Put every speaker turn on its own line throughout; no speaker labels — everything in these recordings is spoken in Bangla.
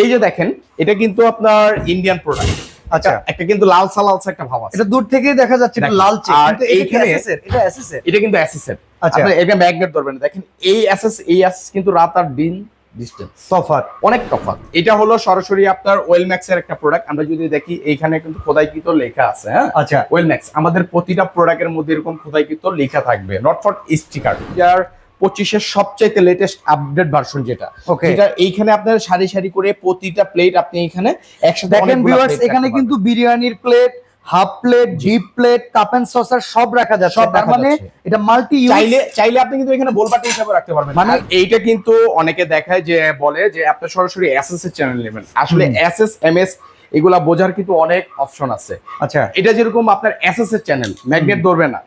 এই যে দেখেন, এটা কিন্তু আপনার ইন্ডিয়ান প্রোডাক্ট।
আচ্ছা,
একটা কিন্তু লাল লালসা একটা ভাব আছে।
এটা দূর থেকেই দেখা যাচ্ছে একটু লালচে,
আর
কিন্তু এটা কি
এইখানে
অ্যাসেসের? এটা অ্যাসেসের।
এটা কিন্তু অ্যাসেসের।
আচ্ছা,
আপনি এটা ম্যাগনেট ধরবেন। দেখেন এই অ্যাসেস কিন্তু রাত আর দিন ডিসটেন্স
তফাৎ।
অনেক তফাৎ। এটা হলো সরাসরি আপনার ওয়েলম্যাক্স এর একটা প্রোডাক্ট। আমরা যদি দেখি এইখানে কিন্তু খোদাইকৃত লেখা আছে। হ্যাঁ,
আচ্ছা,
ওয়েলম্যাক্স আমাদের প্রতিটা প্রোডাক্টের মধ্যে এরকম খোদাইকৃত লেখা থাকবে, নট ফর স্টিকার। যার 25-এর সবচাইতে লেটেস্ট আপডেট ভার্সন যেটা,
ওকে।
যেটা এইখানে আপনার সারি সারি করে প্রতিটা প্লেট আপনি এখানে একসাথে
দেখেন ভিউয়ার্স, এখানে কিন্তু বিরিয়ানির plate, half plate, deep plate, cup and saucer সব রাখা যাচ্ছে।
সব
তার
রাখা
মানে
যাচ্ছে।
এটা মাল্টি ইউজ।
চাইলে আপনি কিন্তু এখানে বোলবাটি হিসাবে রাখতে পারবেন। মানে এইটা কিন্তু অনেকে দেখায় যে বলে যে আপনি সরাসরি এসএস এর চ্যানেল নেবেন। আসলে এসএস এমএস এগুলা বোঝার কিন্তু অনেক অপশন আছে।
আচ্ছা,
এটা যেরকম আপনার এসএস এর চ্যানেল, ম্যাগনেট ধরবে না।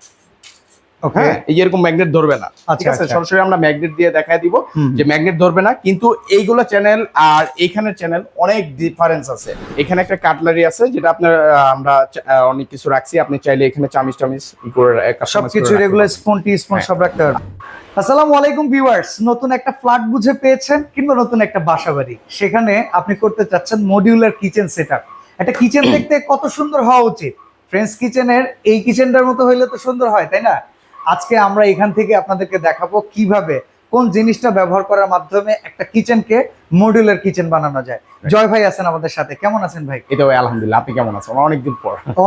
ওকে,
হ্যাঁ, এই যেরকম ম্যাগনেট ধরবে না। ঠিক আছে, সরাসরি আমরা ম্যাগনেট দিয়ে দেখায় দিব যে ম্যাগনেট ধরবে না। কিন্তু এইগুলো চ্যানেল আর এইখানের চ্যানেল অনেক ডিফারেন্স আছে। এখানে একটা কাটলারি আছে যেটা আপনার আমরা অনেক কিছু রাখছি। আপনি চাইলে এখানে চামিচ টামিচ করে
সবকিছু রেগুলার স্পুন সব রাখতে পারবেন। আসসালামু আলাইকুম ভিউয়ার্স, নতুন একটা ফ্ল্যাট বুঝে পেয়েছেন কিংবা নতুন একটা বাসাবাড়ি, সেখানে আপনি করতে চাচ্ছেন মডিউলার কিচেন সেটআপ। একটা কিচেন দেখতে কত সুন্দর হওয়া উচিত। ফ্রেন্ডস কিচেনের এই কিচেনটার মতো হইলে তো সুন্দর হয়, তাই না? আজকে আমরা এখান থেকে আপনাদেরকে দেখাবো কিভাবে কোন জিনিসটা ব্যবহার করার মাধ্যমে একটা কিচেনকে মডিউলার কিচেন বানানো যায়। জয় ভাই আছেন আমাদের সাথে, কেমন আছেন ভাই?
এটা ভাই আলহামদুলিল্লাহ, আপনি কেমন আছেন?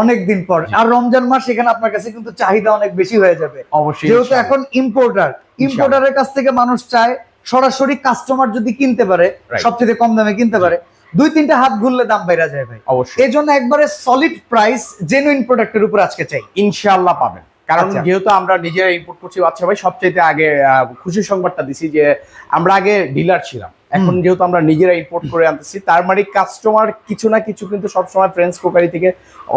অনেকদিন পর।
আর রমজান মাস, এখানে আপনার কাছে কিন্তু চাহিদা অনেক বেশি হয়ে যাবে
অবশ্যই,
যেহেতু এখন ইম্পোর্টারের কাছ থেকে মানুষ চায় সরাসরি কাস্টমার যদি কিনতে পারে, সবচেয়ে কম দামে কিনতে পারে, 2-3টা হাত ঘুরলে দাম বেড়ে যায় ভাই।
অবশ্যই,
এই জন্য একবারে সলিড প্রাইস জেনুইন প্রোডাক্টের উপর আজকে চাই।
ইনশাআল্লাহ পাবেন। কারণ যেহেতু আমরা নিজেরা ইম্পোর্ট করছি, বাচ্চা ভাই সবচেয়ে আগে খুশি সংবাদটা দিছি যে আমরা আগে ডিলার ছিলাম, এখন যেহেতু আমরা নিজেরা ইম্পোর্ট করে আনতেছি, তার মানে কাস্টমার কিছু না কিছু কিন্তু সবসময় ফ্রেন্ডস কোকারি থেকে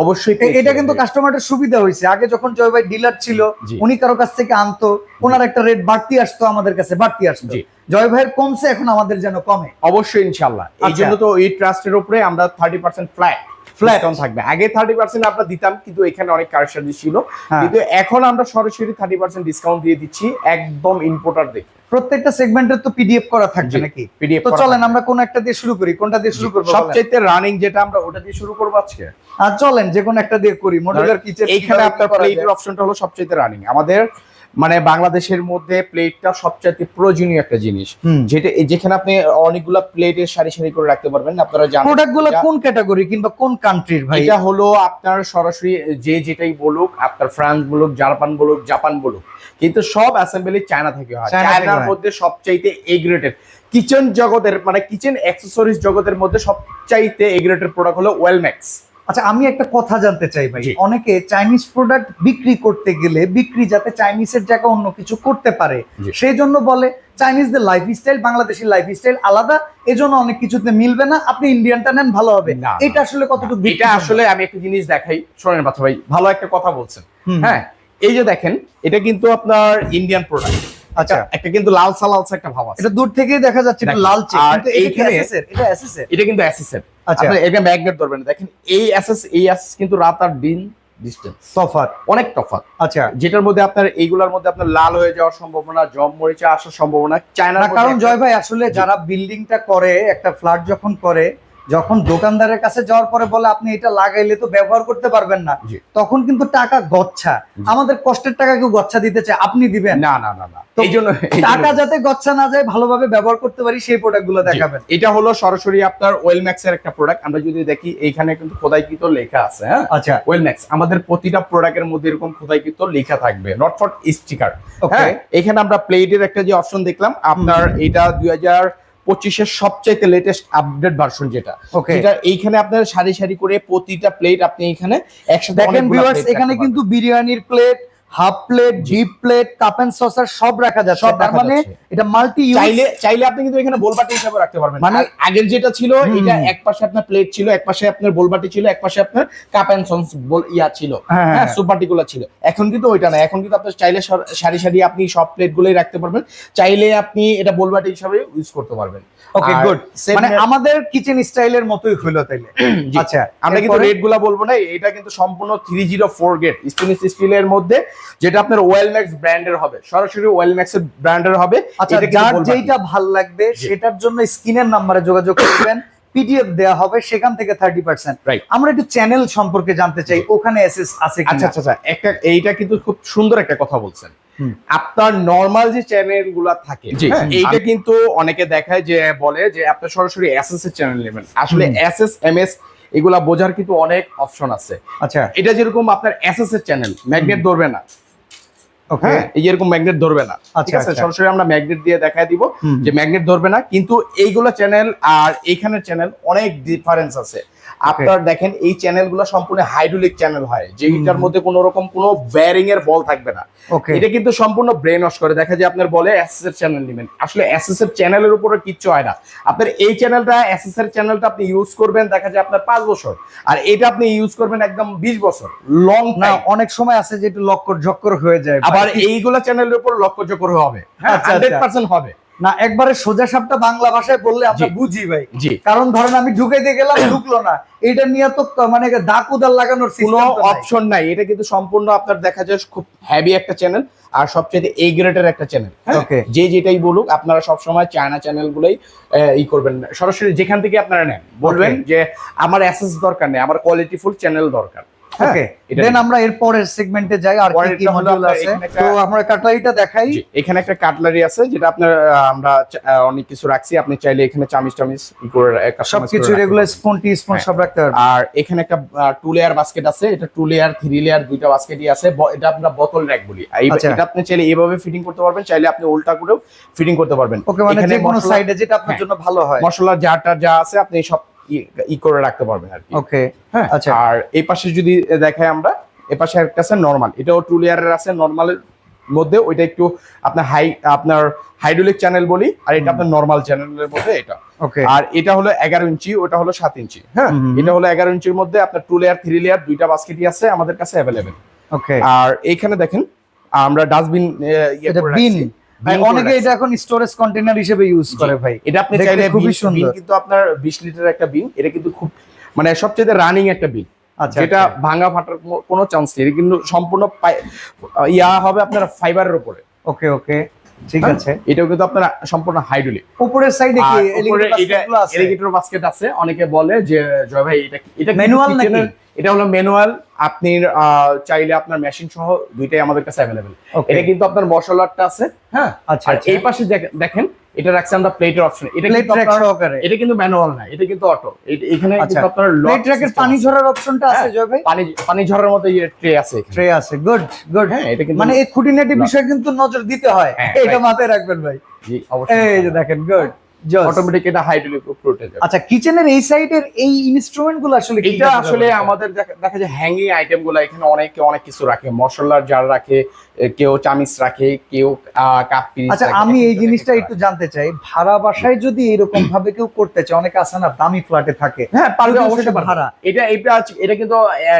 অবশ্যই।
এটা কিন্তু কাস্টমারের সুবিধা হয়েছে। আগে যখন জয় ভাই ডিলার ছিল, উনি কারো কাছ থেকে আনতো, ওনার একটা রেট বাড়তি আসতো, আমাদের কাছে বাড়তি আসতো। জয় ভাইয়ের কমছে, এখন আমাদের যেন কমে।
অবশ্যই ইনশাআল্লাহ। এই জন্য তো এই ট্রাস্টের উপরে আমরা 30% ফ্ল্যাট ডিসকাউন্ট থাকবে। আগে 30% আমরা দিতাম, কিন্তু এখানে অনেক কারসাজি ছিল, কিন্তু এখন আমরা সরাসরি 30% ডিসকাউন্ট দিয়ে দিচ্ছি একদম ইম্পোর্টার দেখে।
প্রত্যেকটা সেগমেন্টের তো পিডিএফ করা থাকবে নাকি?
পিডিএফ।
তো চলেন আমরা কোন একটা দিয়ে শুরু করি। কোনটা দিয়ে শুরু করব?
সবচেয়ে রানিং যেটা, আমরা ওটা দিয়ে শুরু করব আজকে।
আর চলেন যে কোন একটা দিয়ে করি। মডুলার কিচেন,
এইখানে আপনার প্লেটের অপশনটা হলো সবচেয়ে রানিং আমাদের। মানে বাংলাদেশের মধ্যে প্লেটটা সবচেয়ে প্রয়োজনীয় একটা জিনিস, যেটা যেখানে আপনি অনেকগুলা প্লেটের সারি সারি করে রাখতে পারবেন। আপনারা জানেন
প্রোডাক্টগুলো কোন ক্যাটাগরি কিংবা কোন কান্ট্রির ভাই?
এটা হলো আপনার সরাসরি যেটাই বলুক, আপনার ফ্রান্স বলুক, জাপান বলুক, কিন্তু সব অ্যাসেম্বলি চায়না থেকে হয়। চায়নার মধ্যে সবচাইতে এ গ্রেডের কিচেন জগতের, মানে কিচেন অ্যাকসেসরিজ জগতের মধ্যে সবচাইতে এ গ্রেডের প্রোডাক্ট হলো ওয়েলম্যাক্স।
আচ্ছা, আমি একটা কথা জানতে চাই ভাই, অনেকে চাইনিজ প্রোডাক্ট বিক্রি করতে গেলে বিক্রি যাতে চাইনিজের জায়গায় অন্য কিছু করতে পারে সেই জন্য বলে চাইনিজদের লাইফস্টাইল বাংলাদেশের লাইফস্টাইল আলাদা, এজন্য অনেক কিছুতে মিলবে না, আপনি ইন্ডিয়ানটা নেন ভালো হবে। এটা আসলে কতটুকু?
এটা আসলে আমি একটা জিনিস দেখাই, শোনেন বাচ্চা ভাই, ভালো একটা কথা বলছেন। হ্যাঁ, এই যে দেখেন, এটা কিন্তু আপনার ইন্ডিয়ান প্রোডাক্ট।
আচ্ছা,
একটা কিন্তু লাল লালসা একটা ভাব আছে।
এটা দূর থেকেই দেখা যাচ্ছে একটু লালচে, কিন্তু এইখানে এটা অ্যাসেসের।
এটা কিন্তু অ্যাসেসের।
আচ্ছা,
আপনি এটা ম্যাগনেট ধরবেন। দেখেন এই অ্যাসেস কিন্তু রাত আর দিন ডিসটেন্স
তফাৎ,
অনেক তফাৎ।
আচ্ছা,
যেটার মধ্যে আপনার এইগুলার মধ্যে আপনার লাল হয়ে যাওয়ার সম্ভাবনা, জব মরিচা আসার সম্ভাবনা চায়না।
কারণ জয় ভাই আসলে যারা বিল্ডিংটা করে, একটা ফ্ল্যাট যখন করে, যখন দোকানদারের কাছে যাওয়ার পরে বলে আপনি এটা লাগাইলে তো ব্যবহার করতে পারবেন না, তখন কিন্তু টাকা গচ্ছা। আমাদের কষ্টের টাকা কেউ গচ্ছা দিতে চায়, আপনি দিবেন
না না না না। এই জন্য
টাকা যাতে গচ্ছা না যায়, ভালোভাবে ব্যবহার করতে পারি, সেই প্রোডাক্টগুলো দেখাবেন।
এটা হলো সরাসরি আপনার ওয়েলম্যাক্স এর একটা প্রোডাক্ট। আমরা যদি দেখি এইখানে কিন্তু খোদাইকৃত লেখা আছে। হ্যাঁ, আচ্ছা, ওয়েলম্যাক্স আমাদের প্রতিটা প্রোডাক্টের মধ্যে এরকম খোদাইকৃত লেখা থাকবে, নট ফর স্টিকার। হ্যাঁ, এখানে আমরা প্লেটের একটা যে অপশন দেখলাম, আপনার এটা 2025-এর সবচাইতে লেটেস্ট আপডেট ভার্সন যেটা, এইখানে আপনার সারি সারি করে প্রতিটা প্লেট আপনি এখানে একসাথে।
দেখেন ভিউয়ার্স, এখানে কিন্তু বিরিয়ানির plate, half plate, deep plate, cup and saucer সব রাখা যাচ্ছে। তার মানে এটা মাল্টি ইউজ।
চাইলে আপনি কিন্তু এখানে বোলবাটি হিসেবে রাখতে পারবেন। মানে আগের যেটা ছিল, এটা এক পাশে আপনার প্লেট ছিল, এক পাশে আপনার বোলবাটি ছিল, এক পাশে আপনার কাপ এন্ড সস ছিল, হ্যাঁ, সুপারটি গুলো ছিল। এখন কিন্তু ওইটা না, এখন কিন্তু আপনি চাইলে সারি সারি আপনি সব প্লেট গুলোই রাখতে পারবেন, চাইলে আপনি এটা বোলবাটি হিসেবে ইউজ করতে পারবেন।
ওকে, গুড। মানে আমাদের কিচেন স্টাইলের মতোই হইলো তাইলে।
আচ্ছা, আমরা কিন্তু রেট গুলা বলবো না, এটা কিন্তু সম্পূর্ণ 304 গ্রেড স্টেনলেস স্টিলের মধ্যে, যেটা আপনার ওয়েলম্যাক্স ব্র্যান্ডের হবে, সরাসরি ওয়েলম্যাক্স এর ব্র্যান্ডের হবে।
আচ্ছা, যার যেটা ভালো লাগবে সেটার জন্য স্ক্রিনের নম্বরে যোগাযোগ করবেন, পিডিএফ দেওয়া হবে, সেখান থেকে 30%।
রাইট।
আমরা একটু চ্যানেল সম্পর্কে জানতে চাই, ওখানে এসএস আছে
আচ্ছা
কিনা?
আচ্ছা, এইটা কিন্তু খুব সুন্দর একটা কথা বলছেন। আপনার নরমাল যে চ্যানেল গুলা থাকে, এইটা কিন্তু অনেকে দেখায় যে বলে যে আপনি সরাসরি এসএস এর চ্যানেল নেবেন। আসলে এসএস এমএস এগুলা বোঝার কিন্তু অনেক অপশন আছে।
আচ্ছা,
এটা যেরকম আপনার এসএস এর চ্যানেল, ম্যাগনেট ধরবে না।
ওকে,
এই এরকম ম্যাগনেট ধরবে না, ঠিক আছে? সরাসরি আমরা ম্যাগনেট দিয়ে দেখায় দিব যে ম্যাগনেট ধরবে না, কিন্তু এইগুলা চ্যানেল আর এইখানের চ্যানেল অনেক ডিফারেন্স আছে। আপনার দেখেন এই চ্যানেলগুলো সম্পূর্ণ হাইড্রোলিক চ্যানেল হয়, যেটার মধ্যে কোনো রকম কোনো বেয়ারিং এর বল থাকবে না। এটা কিন্তু সম্পূর্ণ ব্রেন ওয়াশ করে। দেখা যায় আপনার বলে এসএস এর চ্যানেল নেবেন, আসলে এসএস এর চ্যানেলের উপরে কিচ্ছু হয় না। আপনার এই চ্যানেলটা, এসএস এর চ্যানেলটা আপনি ইউজ করবেন, দেখা যায় আপনার 5 বছর, আর এটা আপনি ইউজ করবেন একদম 20 বছর লং
না
টাইম।
অনেক সময় আছে যে একটু লক্কর ঝক্কর হয়ে যায়,
আবার এইগুলা চ্যানেলের উপর লক্ষ্য চক্র হবে, 100% হবে
না। একবারে সোজা সাপটা বাংলা ভাষায় বললে আমরা বুঝি ভাই।
জি।
কারণ ধরেন আমি ঢুকাইতে গেলাম, ঢুকলো না, এটা নিয়ে তো মানে দা কুদাল লাগানোর
কোনো
সিস্টেম
অপশন নাই। এটা কিন্তু সম্পূর্ণ আপনার দেখা যায় খুব হেভি একটা চ্যানেল, আর সবচেয়ে এ গ্রেডের একটা চ্যানেল।
ওকে,
যে যেটাই বলুক, আপনারা সবসময় চায়না চ্যানেল গুলোই ই করবেন, সরাসরি যেখান থেকে আপনারা নেন বলবেন যে আমার অ্যাসেস দরকার নেই, আমার কোয়ালিটিফুল চ্যানেল দরকার।
ওকে, দেন আমরা এর পরের সেগমেন্টে যাই। আর কি কি মডিউল আছে? তো আমরা কাটলারিটা দেখাই।
এখানে একটা কাটলারি আছে, যেটা আপনার আমরা অনেক কিছু রাখছি। আপনি চাইলে এখানে চামিচ টামিচ ই করে
সবকিছু রেগুলার স্পুন টি স্পুন সব রাখতে পারবেন।
আর এখানে একটা 2 লেয়ার বাস্কেট আছে, এটা 2 লেয়ার 3 লেয়ার দুইটা বাস্কেটই আছে। এটা আমরা বোতল র‍্যাক বলি। এটা আপনি চাইলে এইভাবে ফিটিং করতে পারবেন, চাইলে আপনি উল্টা করেও ফিটিং করতে পারবেন।
ওকে, মানে যে কোনো সাইডে যেটা আপনার জন্য ভালো হয়।
মশলার জারটা যা আছে আপনি সব ই করে রাখতে পারবেন আর কি।
ওকে,
হ্যাঁ, আচ্ছা। আর এই পাশে যদি দেখাই আমরা, এই পাশে একটা আছে নরমাল, এটাও 2 লেয়ারের আছে। নরমালের মধ্যে ওইটা একটু আপনার আপনার হাইড্রোলিক চ্যানেল বলি, আর এটা আপনার নরমাল চ্যানেলের মধ্যে এটা।
ওকে,
আর এটা হলো 11 ইঞ্চি, ওটা হলো 7 ইঞ্চি। হ্যাঁ, এটা হলো 11 ইঞ্চির মধ্যে আপনার 2 লেয়ার 3 লেয়ার দুইটা বাস্কেটই আছে আমাদের কাছে अवेलेबल।
ওকে,
আর এইখানে দেখেন আমরা ডাস্টবিন
এটা বিন, অনেকে এটা এখন স্টোরেজ কন্টেইনার হিসেবে ইউজ করে ভাই।
এটা আপনি চাইলে খুবই সুন্দর, কিন্তু আপনার 20 লিটার একটা বিন, এটা কিন্তু খুব মানে সবচেয়ে রানিং একটা বিন।
আচ্ছা,
যেটা ভাঙা ফাটার কোনো চান্স নেই, এটা কিন্তু সম্পূর্ণ হবে আপনার ফাইবারের উপরে।
ওকে, ওকে, ঠিক আছে।
এটাও কিন্তু আপনার সম্পূর্ণ হাইড্রোলিক।
উপরের সাইডে কি
এলিগেটর বাস্কেট আছে? অনেকে বলে যে জয় ভাই এটা
ম্যানুয়াল নাকি?
এটা হলো ম্যানুয়াল। আপনি চাইলে আপনার মেশিন সহ দুইটাই আমাদের কাছে अवेलेबल। এটা কিন্তু আপনার মশলাটা আছে। হ্যাঁ,
আচ্ছা,
আর এই পাশে দেখেন এটা রাখছে আমরা প্লেটের অপশন। এটা কিন্তু ম্যানুয়াল না, এটা কিন্তু অটো। এখানে কিন্তু আপনার
প্লেট র‍্যাকের পানি ঝরার অপশনটা আছে জয় ভাই?
পানি ঝরার মতো ট্রে আছে,
ট্রে আছে। Good good.
হ্যাঁ, এটা কিন্তু
মানে এই খুঁটিনাটি বিষয় কিন্তু নজর দিতে হয়, এটা মাথায় রাখবেন ভাই।
জি, অবশ্যই।
এই যে দেখেন, গুড,
অটোমেটিক এটা হাইড্রোলিক প্রোটেক্ট।
আচ্ছা, কিচেনের এই সাইডের এই ইনস্ট্রুমেন্ট গুলো আসলে কি?
এটা আসলে আমাদের দেখা যায় হ্যাঙ্গিং আইটেম গুলো। এখানে অনেকে অনেক কিছু রাখে, মশলার জার রাখে, কেউ চামিচ রাখে, কেউ কাপ পিস।
আচ্ছা, আমি এই জিনিসটা একটু জানতে চাই, ভাড়া বাসায় যদি এরকম ভাবে কেউ করতে চায়, অনেকে আছে না দামি ফ্ল্যাটে থাকে।
হ্যাঁ, পারবে, অবশ্যই ভাড়া। এটা কিন্তু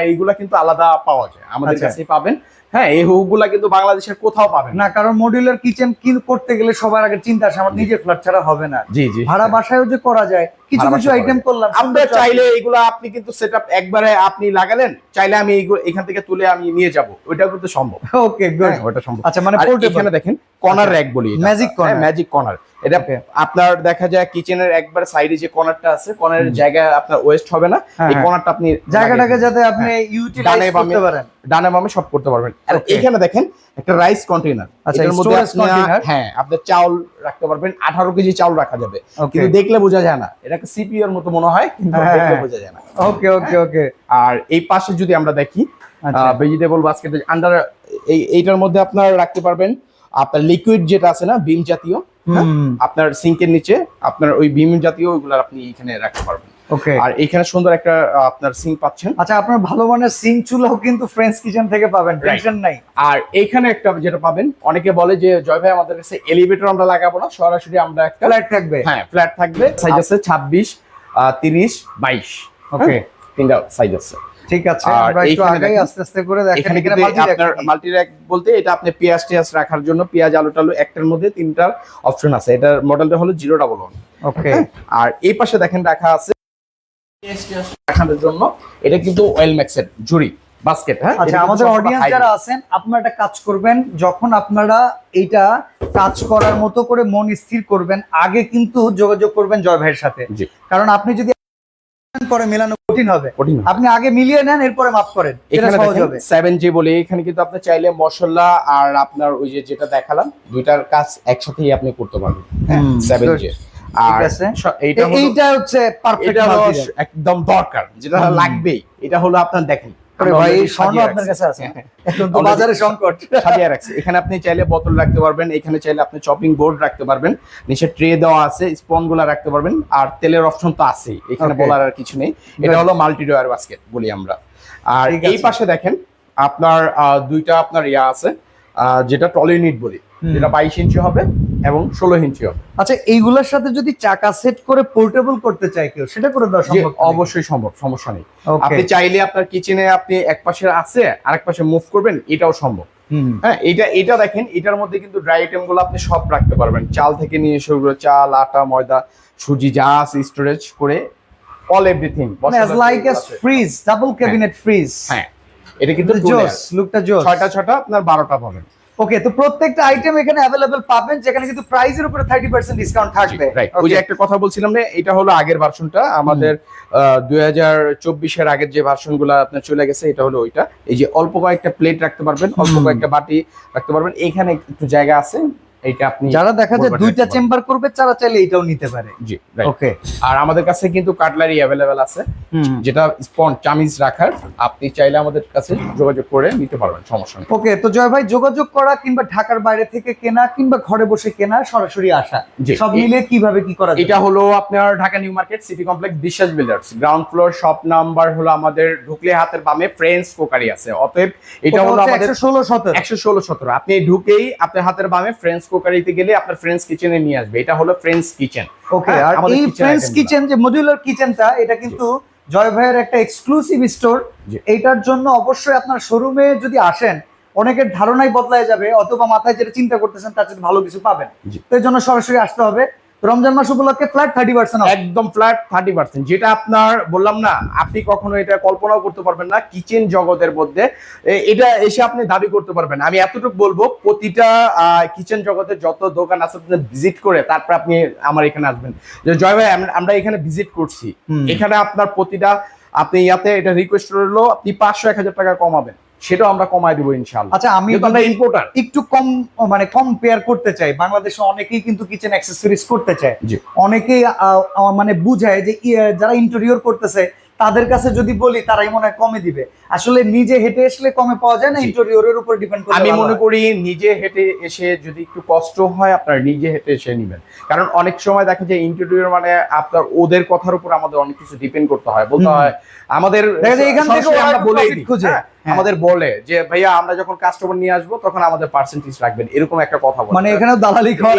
এইগুলা কিন্তু আলাদা পাওয়া যায়, আমাদের কাছেই পাবেন। হ্যাঁ, এই হুকগুলা কিন্তু বাংলাদেশের কোথাও পাবেন
না, কারণ মডিউলার কিচেন করতে গেলে সবার আগে চিন্তা আসে আমার নিজের ফ্ল্যাট ছাড়া হবে না।
জি জি,
ভাড়া বাসায়ও যে করা যায়, কিছু কিছু আইটেম করলাম।
আপনি চাইলে এগুলা আপনি কিন্তু সেটআপ একবারে আপনি লাগালেন, চাইলে আমি এখান থেকে তুলে আমি নিয়ে যাব, ওইটাও কিন্তু সম্ভব।
ওকে, গুড,
ওটা সম্ভব।
আচ্ছা, মানে
এখানে দেখেন কর্নার র‍্যাক বলি, ম্যাজিক কর্নার। এটা আপনার দেখা যায় কিচেনের একবার সাইডে যে কর্নারটা আছে, কর্নারের জায়গা আপনার ওয়েস্ট হবে না। এই কর্নারটা আপনি
জায়গাটাকে যাতে আপনি ইউটিলাইজ করতে পারেন,
ডানে বামে সব করতে পারবেন। আর এখানে দেখেন একটা রাইস কন্টেইনার। এর মধ্যে হ্যাঁ, আপনি চাউল রাখতে পারবেন, 18 কেজি চাউল রাখা যাবে, কিন্তু দেখলে বোঝা যায় না। এটাকে সিপিইউ এর মতো মনে হয়, কিন্তু দেখলে বোঝা যায় না।
ওকে, ওকে, ওকে।
আর এই পাশে যদি আমরা দেখি ভেজিটেবল বাস্কেট, আন্ডার এইটার মধ্যে আপনার রাখতে পারবেন আপনার লিকুইড যেটা আছে না, বিম জাতীয়। আপনার সিঙ্কের নিচে আপনার ওই বিম জাতীয় ওইগুলো আপনি এখানে রাখতে পারবেন।
ওকে,
আর এখানে সুন্দর একটা আপনার সিঙ্ক পাচ্ছেন।
আচ্ছা, আপনার ভালো মানের সিঙ্ক চুলাও কিন্তু ফ্রেঞ্চ কিচেন থেকে পাবেন, টেনশন নাই।
আর এইখানে একটা যেটা পাবেন, অনেকে বলে যে জয় ভাই আমাদের কাছে এলিভেটর আমরা লাগাবো না, সরাসরি আমরা একটা
ফ্ল্যাট থাকবে।
হ্যাঁ, ফ্ল্যাট থাকবে। সাইজ আছে 26, 30, 22।
ওকে,
তিনটা সাইজ আছে।
ঠিক আছে, আমরা একটু আগাই আস্তে আস্তে করে দেখেন।
এখানে আপনার মাল্টি র‍্যাক বলতে এটা আপনি পেঁয়াজ টিয়াজ রাখার জন্য, পেঁয়াজ আলু টালু একটার মধ্যে 3টা অপশন আছে। এটার মডেলটা হলো 011।
ওকে,
আর এই পাশে দেখেন রাখা আছে পেঁয়াজ টিয়াজ রাখার জন্য, এটা কিন্তু অয়েল ম্যাক্সের জুড়ি বাস্কেট। হ্যাঁ,
আচ্ছা, আমাদের অডিয়েন্স যারা আছেন, আপনারা একটা কাজ করবেন, যখন আপনারা এইটা কাজ করার মতো করে মন স্থির করবেন, আগে কিন্তু যোগাযোগ করবেন জয় ভাইয়ের সাথে। কারণ আপনি যদি পরে মেলানো কঠিন হবে।
কঠিন।
আপনি আগে মিলিয়ে নেন, এরপরে মাপ করেন, এটা
এখানে
সহজ হবে।
7J বলে এখানে কিন্তু আপনি চাইলে মশলা আর আপনার ওই যে যেটা দেখালাম দুইটার কাজ একসাথেই আপনি করতে পারবেন। 7J। আর
এইটা হচ্ছে পারফেক্ট,
এটা একদম দরকার, যেটা লাগবেই। এটা হলো আপনার দেখেন
ভাই এই স্বর্ণ আপনার কাছে আছে, এখন তো বাজারে সংকট।
সাজিয়ে রাখছি। এখানে আপনি চাইলে বোতল রাখতে পারবেন, এখানে চাইলে আপনি চপিং বোর্ড রাখতে পারবেন, নিচে ট্রে দেওয়া আছে, স্পন গুলা রাখতে পারবেন, আর তেলের অপশন তো আছেই, এখানে বলার আর কিছু নেই। এটা হলো মাল্টি ডয়ার বাস্কেট বলি আমরা। আর এই পাশে দেখেন আপনার দুইটা আপনার ইয়া আছে, যেটা ট্রলি ইউনিট বলি, যেটা 22 ইঞ্চি হবে এবং 16 ইঞ্চি হবে।
আচ্ছা, এইগুলোর সাথে যদি চাকা সেট করে পোর্টেবল করতে চায় কেউ, সেটা করে দেওয়া সম্ভব?
অবশ্যই সম্ভব, সমস্যা নেই। আপনি চাইলে আপনার কিচেনে আপনি এক পাশে আছে আরেক পাশে মুভ করবেন, এটাও সম্ভব। হ্যাঁ, এটা দেখেন, এটার মধ্যে কিন্তু ড্রাই আইটেম গুলো আপনি সব রাখতে পারবেন, চাল থেকে নিয়ে শুরু করে চাল, আটা, ময়দা, সুজি, যা আছে স্টোরেজ করে all everything.
Like a fridge, double cabinet fridge.
হ্যাঁ, এটা কিন্তু
জোস, লুকটা জোস।
6টা আপনার 12টা পাবেন।
ওকে, তো প্রত্যেকটা আইটেম এখানে अवेलेबल পাবেন, যেখানে কিন্তু প্রাইসের উপরে 30% ডিসকাউন্ট থাকবে।
ওই যে একটা কথা বলছিলাম না, এটা হলো আগের ভার্সনটা, আমাদের 2024 এর আগের যে ভার্সনগুলো আপনার চলে গেছে, এটা হলো ওইটা। এই যে অল্প কয়েকটা প্লেট রাখতে পারবেন, অল্প কয়েকটা বাটি রাখতে পারবেন, এখানে একটু জায়গা আছে, এইটা আপনি
যারা দেখা যায় দুইটা চেম্বার করবে, তারা চাইলে এটাও নিতে পারে।
জি, রাইট।
ওকে,
আর আমাদের কাছে কিন্তু কাটলারি अवेलेबल আছে, যেটা স্পন চামিজ রাখার, আপনি চাইলে আমাদের কাছে যোগাযোগ করে নিতে পারবেন, সমস্যা নেই।
ওকে, তো জয় ভাই, যোগাযোগ করা কিংবা ঢাকার বাইরে থেকে কেনা কিংবা ঘরে বসে কেনা, সরাসরি আসা, সব মিলে কিভাবে কি করা যায়?
এটা হলো আপনার Dhaka new market city complex Biswas builders, ground floor, shop number হলো আমাদের ঢুকলে হাতের বামে ফ্রেন্ডস কোকারি আছে। অতএব এটা হলো আমাদের 116-17। আপনি ঢুকেই আপনার হাতের বামে ফ্রেন্ডস কোকারিতে গেলে আপনার ফ্রেন্ডস কিচেনে নিয়ে আসবে। এটা হলো ফ্রেন্ডস কিচেন।
ওকে, আর এই ফ্রেন্ডস কিচেন যে মডিউলার কিচেনটা, এটা কিন্তু জয় ভাইয়ের একটা এক্সক্লুসিভ স্টোর। এটার জন্য অবশ্যই আপনার শোরুমে যদি আসেন, অনেকের ধারণাই বদলায় যাবে, অথবা মাথায় যেটা চিন্তা করতেছেন তার চেয়ে ভালো কিছু পাবেন। তো এর জন্য সরাসরি আসতে হবে। রমজান মাস উপলক্ষে ফ্ল্যাট 30%,
একদম ফ্ল্যাট 30%, যেটা আপনার বললাম না, আপনি কখনো এটা কল্পনাও করতে পারবেন না কিচেন জগতের মধ্যে এটা এসে আপনি দাবি করতে পারবেন। আমি এতটুকু বলবো, প্রতিটা কিচেন জগতের যত দোকান আছে আপনি ভিজিট করে তারপর আপনি আমার এখানে আসবেন। যে জয় ভাই, আমরা এখানে ভিজিট করছি, এখানে আপনার প্রতিটা আপনি ইয়াতে এটা রিকোয়েস্ট করলো, আপনি 500-1000 টাকা কমাবেন, সেটাও আমরা কমায় দিব ইনশাআল্লাহ।
আচ্ছা, আমি ইম্পোর্টার একটু কম মানে কম্পেয়ার করতে চাই, বাংলাদেশে অনেকেই কিন্তু কিচেন অ্যাক্সেসরিজ করতে চায়, অনেকেই মানে বুঝায় যে যারা ইন্টেরিয়র করতেছে তাদের কাছে যদি বলি তারাই মনে হয় কমে দিবে। আসলে নিজে হেঁটে আসলে কমে পাওয়া যায় না, ইন্টেরিয়রের উপর ডিপেন্ড করে।
আমি মনে করি নিজে হেঁটে এসে যদি একটু কষ্ট হয়, আপনার নিজে হেঁটে এসে নেবেন, কারণ অনেক সময় দেখা যায় ইন্টেরিয়র মানে আপনার ওদের কথার উপর আমাদের অনেক কিছু ডিপেন্ড করতে হয়, বলতে হয় আমাদের
এখান থেকে আমরা বলেই দিই,
আমাদের বলে যে ভাইয়া আমরা যখন কাস্টমার নিয়ে আসবো তখন আমাদের পার্সেন্টেজ রাখবেন, এরকম একটা কথা বলে।
মানে এখানেও দালালি খাওয়ার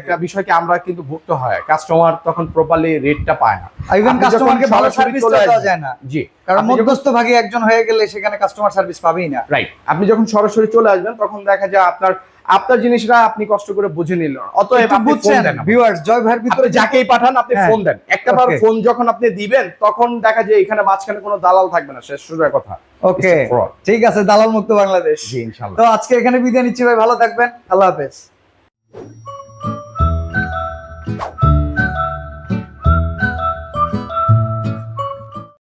একটা বিষয়কে আমরা কিন্তু ভুগতে হয়, কাস্টমার তখন প্রপারলি রেটটা পায় না,
ইভেন কাস্টমারকে ভালো সার্ভিস দেওয়া যায় না।
জি,
কারণ মধ্যস্থ ভাগে একজন হয়ে গেলে সেখানে কাস্টমার সার্ভিস পাবেই না।
রাইট। আপনি যখন সরাসরি চলে আসবেন তখন দেখা যায় আপনার জিনিসটা আপনি কষ্ট করে বুঝে নিলেন। অতএব আপনি ফোন দেন
ভিউয়ার্স, জয় ভাইয়ের ভিতরে
যাকেই পাঠান আপনি ফোন দেন, একটাবার ফোন যখন আপনি দিবেন তখন দেখা যায় এখানে মাঝখানে কোনো দালাল থাকবে না, শেষ সোজা কথা।
ওকে, ঠিক আছে, দালাল মুক্ত বাংলাদেশ।
জি, ইনশাআল্লাহ।
তো আজকে এখানে বিদায় নিচ্ছি ভাই, ভালো থাকবেন, আল্লাহ হাফেজ।